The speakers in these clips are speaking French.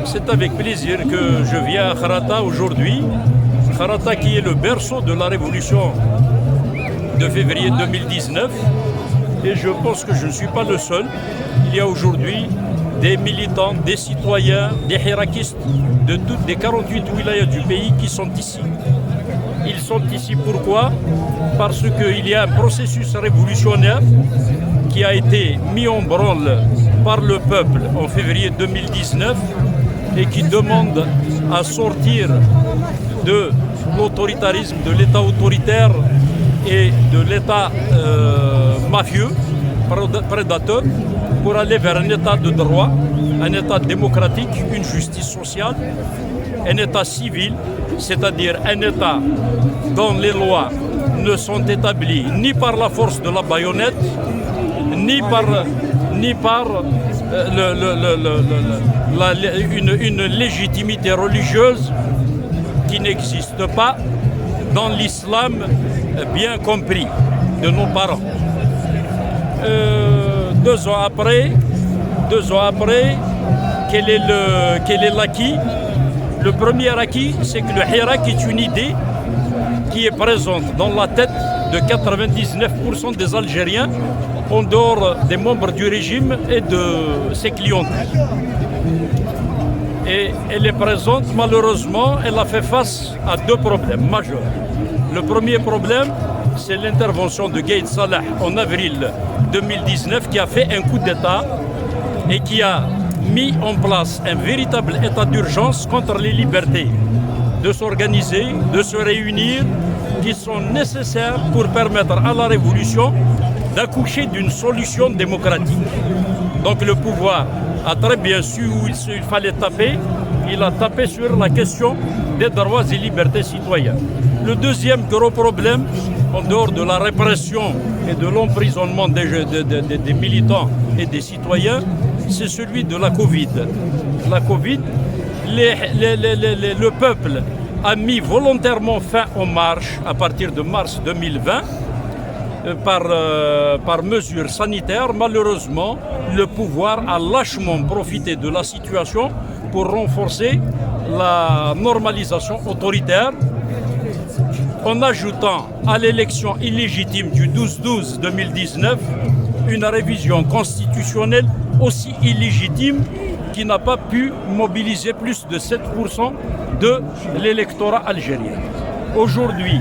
C'est avec plaisir que je viens à Kharata aujourd'hui. Kharata qui est le berceau de la révolution de février 2019. Et je pense que je ne suis pas le seul. Il y a aujourd'hui des militants, des citoyens, des hirakistes de toutes les 48 wilayas du pays qui sont ici. Ils sont ici pourquoi? Parce qu'il y a un processus révolutionnaire qui a été mis en branle par le peuple en février 2019 et qui demande à sortir de l'autoritarisme, de l'État autoritaire et de l'État mafieux, prédateur, pour aller vers un État de droit, un État démocratique, une justice sociale, un État civil, c'est-à-dire un État dont les lois ne sont établies ni par la force de la baïonnette, ni par une légitimité religieuse qui n'existe pas dans l'islam bien compris de nos parents. 2 ans après, quel est l'acquis? Le premier acquis, c'est que le Hirak est une idée qui est présente dans la tête de 99% des Algériens, en dehors des membres du régime et de ses clientèles. Et elle est présente, malheureusement, elle a fait face à 2 problèmes majeurs. Le premier problème, c'est l'intervention de Gaïd Salah en avril 2019 qui a fait un coup d'État et qui a mis en place un véritable état d'urgence contre les libertés de s'organiser, de se réunir, qui sont nécessaires pour permettre à la révolution d'accoucher d'une solution démocratique. Donc le pouvoir a très bien su où il fallait taper. Il a tapé sur la question des droits et libertés citoyennes. Le deuxième gros problème, en dehors de la répression et de l'emprisonnement des militants et des citoyens, c'est celui de la Covid. La Covid, le peuple a mis volontairement fin aux marches à partir de mars 2020 par mesure sanitaire. Malheureusement, le pouvoir a lâchement profité de la situation pour renforcer la normalisation autoritaire en ajoutant à l'élection illégitime du 12-12-2019 une révision constitutionnelle aussi illégitime qui n'a pas pu mobiliser plus de 7% de l'électorat algérien. Aujourd'hui,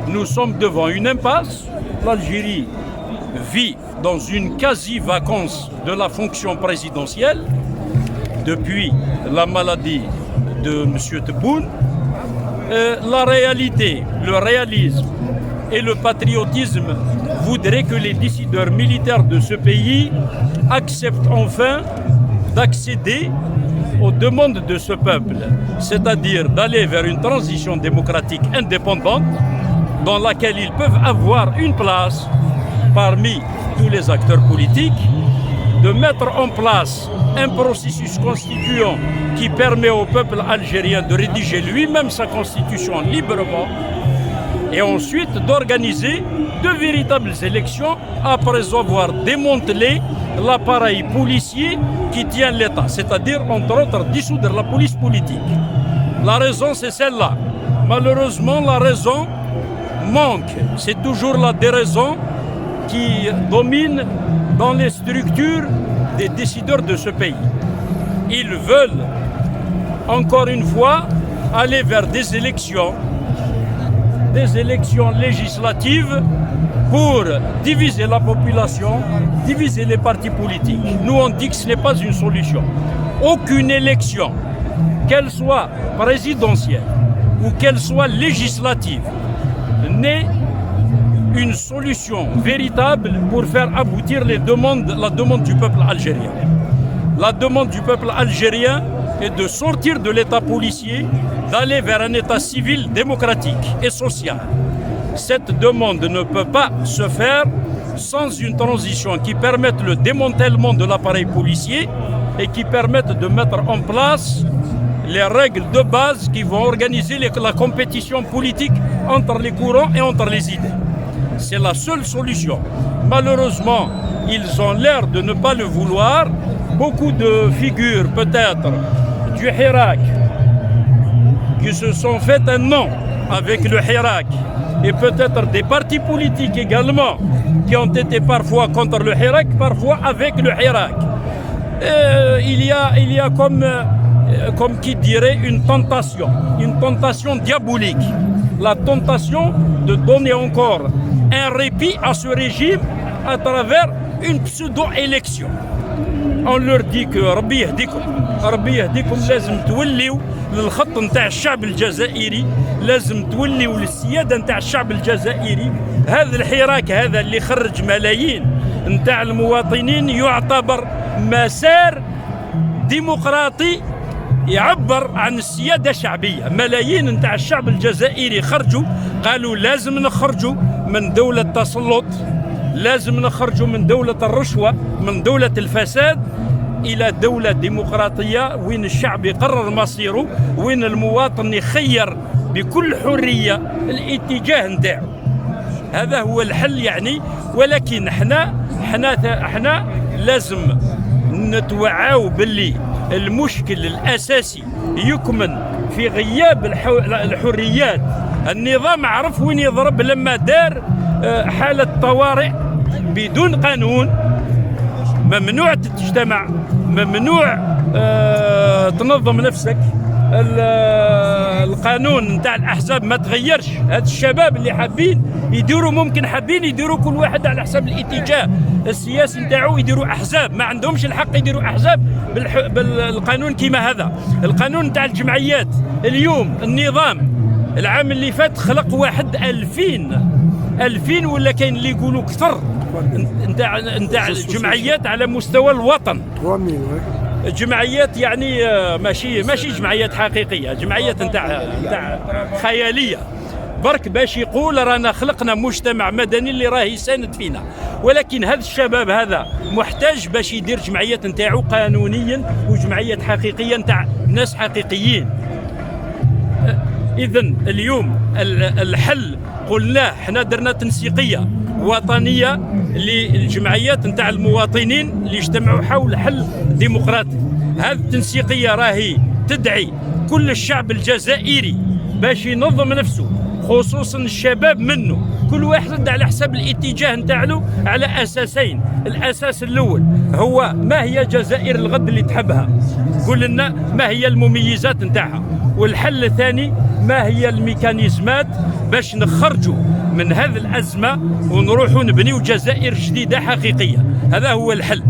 nous sommes devant une impasse. L'Algérie vit dans une quasi-vacance de la fonction présidentielle depuis la maladie de M. Tebboune. La réalité, le réalisme et le patriotisme voudraient que les décideurs militaires de ce pays acceptent enfin d'accéder aux demandes de ce peuple, c'est-à-dire d'aller vers une transition démocratique indépendante dans laquelle ils peuvent avoir une place parmi tous les acteurs politiques, de mettre en place un processus constituant qui permet au peuple algérien de rédiger lui-même sa constitution librement et ensuite d'organiser de véritables élections après avoir démantelé l'appareil policier qui tient l'État, c'est-à-dire entre autres dissoudre la police politique. La raison c'est celle-là. Malheureusement la raison manque. C'est toujours la déraison qui domine dans les structures des décideurs de ce pays. Ils veulent encore une fois aller vers des élections législatives pour diviser la population, diviser les partis politiques. Nous on dit que ce n'est pas une solution. Aucune élection, qu'elle soit présidentielle ou qu'elle soit législative, n'est une solution véritable pour faire aboutir la demande du peuple algérien. La demande du peuple algérien est de sortir de l'état policier, d'aller vers un état civil, démocratique et social. Cette demande ne peut pas se faire sans une transition qui permette le démantèlement de l'appareil policier et qui permette de mettre en place les règles de base qui vont organiser la compétition politique entre les courants et entre les idées. C'est la seule solution. Malheureusement, ils ont l'air de ne pas le vouloir beaucoup de figures peut-être du Hirak qui se sont fait un nom avec le Hirak, et peut-être des partis politiques également qui ont été parfois contre le Hirak, parfois avec le Hirak. Il y a comme qui dirait une tentation diabolique, la tentation de donner encore un répit à ce régime à travers une pseudo-élection. On leur dit que ربي يهديكم لازم توليوا للخط نتاع الشعب الجزائري، لازم توليوا للسيادة نتاع الشعب الجزائري. هذا الحراك هذا اللي خرج ملايين نتاع المواطنين يعتبر مسار ديمقراطي يعبر عن السيادة الشعبية. ملايين نتاع الشعب الجزائري خرجوا قالوا لازم نخرجوا من دولة التسلط، لازم نخرجوا من دولة الرشوة، من دولة الفساد، إلى دولة ديمقراطية وين الشعب يقرر مصيره، وين المواطن يخير بكل حرية الاتجاه نتاعو. هذا هو الحل يعني. ولكن احنا لازم نتوعاو باللي المشكل الأساسي يكمن في غياب الحريات. النظام عرف وين يضرب لما دار حالة طوارئ بدون قانون، ممنوع تجتمع، ممنوع تنظم نفسك، القانون نتاع الأحزاب ما تغيرش. هاد الشباب اللي حابين يديروا كل واحد على حسب الاتجاه السياسي نتاعو، يديروا أحزاب، ما عندهمش الحق يديروا أحزاب بالقانون كيما هذا. القانون نتاع الجمعيات اليوم النظام العام اللي فات خلق واحد 2000 ولا كاين اللي يقولوا كثر نتاع الجمعيات على مستوى الوطن. جمعيات يعني ماشي جمعيات حقيقيه، جمعيات نتاع خياليه برك باش يقول رانا خلقنا مجتمع مدني اللي راه يساند فينا. ولكن هذا الشباب هذا محتاج باش يدير جمعيات نتاعو قانونيا وجمعيات حقيقيه نتاع ناس حقيقيين. إذن اليوم الحل قلناه، حنا درنا تنسيقية وطنية للجمعيات نتاع المواطنين اللي يجتمعوا حول حل ديمقراطي. هذه التنسيقية راهي تدعي كل الشعب الجزائري باش ينظم نفسه، خصوصا الشباب منه، كل واحد على حسب الاتجاه نتاعو على أساسين. الأساس الأول هو ما هي جزائر الغد اللي تحبها، قول لنا ما هي المميزات نتاعها. والحل الثاني ما هي الميكانيزمات باش نخرجوا من هذه الأزمة ونروحوا نبنيو جزائر جديدة حقيقية. هذا هو الحل.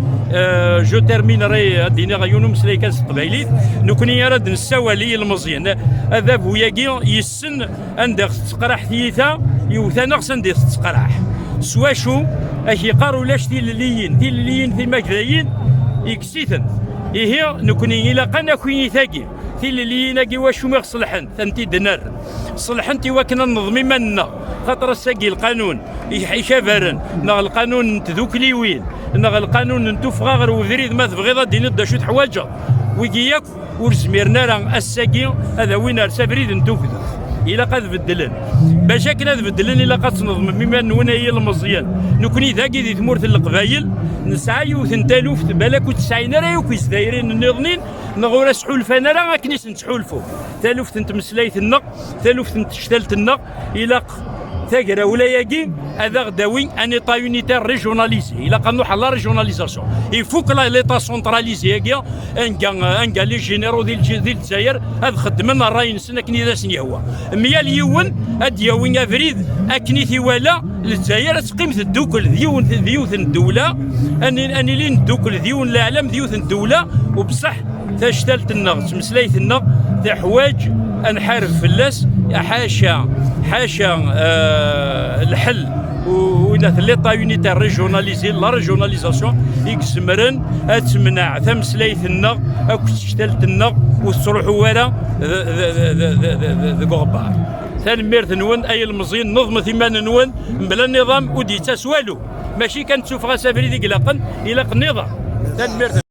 جو تيرمينري دينا غيونو مسلي كاس قبايليت نكوني يرد نسوالي المزيان هذا هو يجي يسن عندك تقراح ثيثا يوثانا خصن دي تقراح سوا شو اش يقاروا لاش تيليين في مكذايين يكسيثن هي نكوني الى قنا كوين ثاقي اللي ناقي واش ما صلحن ثنتي دنر صلحنتي وكنا نظمي منا خاطر الساقي القانون يشافرن نغ القانون تذوكلي وين نغ القانون نتوف غير وذريد ما تبغيض دينا دا شو حواجه ويجيك ورزميرنا راه الساقي هذا وين سافريد نتوفد إلا قد بدلن باش كنا بدلن إلا قد تنظم بما نونا هي المزيان نكوني ذاكي ذي ثمورة القبايل نسعى وثنتالوف بالك وتسعين راه وكيس دايرين النظنين نغورا سحولفانا راه كنيس نسحولفو ثالوف تنتمسلايت النق ثالوف تنتشتلت النق إلا ثاقرا ولا ياكي هذا غداوي ان ايطا يونيتير ريجوناليزي الا قنوح على ريجوناليزاسيون يفوك ليطا سونتراليزي ياكي انكا لي جينيرو ديال الجزائر هذا خدمنا الراي نسنا كني ذا سني هو 100 يون اد يوين افريد اكني ثوالا للجزائر تقيم الدوكل ذيوث الدوله اني لين الدوكل ذيون العالم ذيوث الدوله وبصح تشتلت النغ تمسليت النغ ذا حواج انحارف فلاس حاشا الحل وإن ليطا يونيتير ريجوناليزي لا ريجوناليزاسيون يكزمرن تمنع ثمسليت النغ أو تشتلت النغ وتروحوا ورا ذا غبار ثالميرث نون أي المزين نظم ثمان نون بلا النظام ودي تسوالو ماشي كانت تشوف غا سافري ذيك إلاق النظام ثالميرث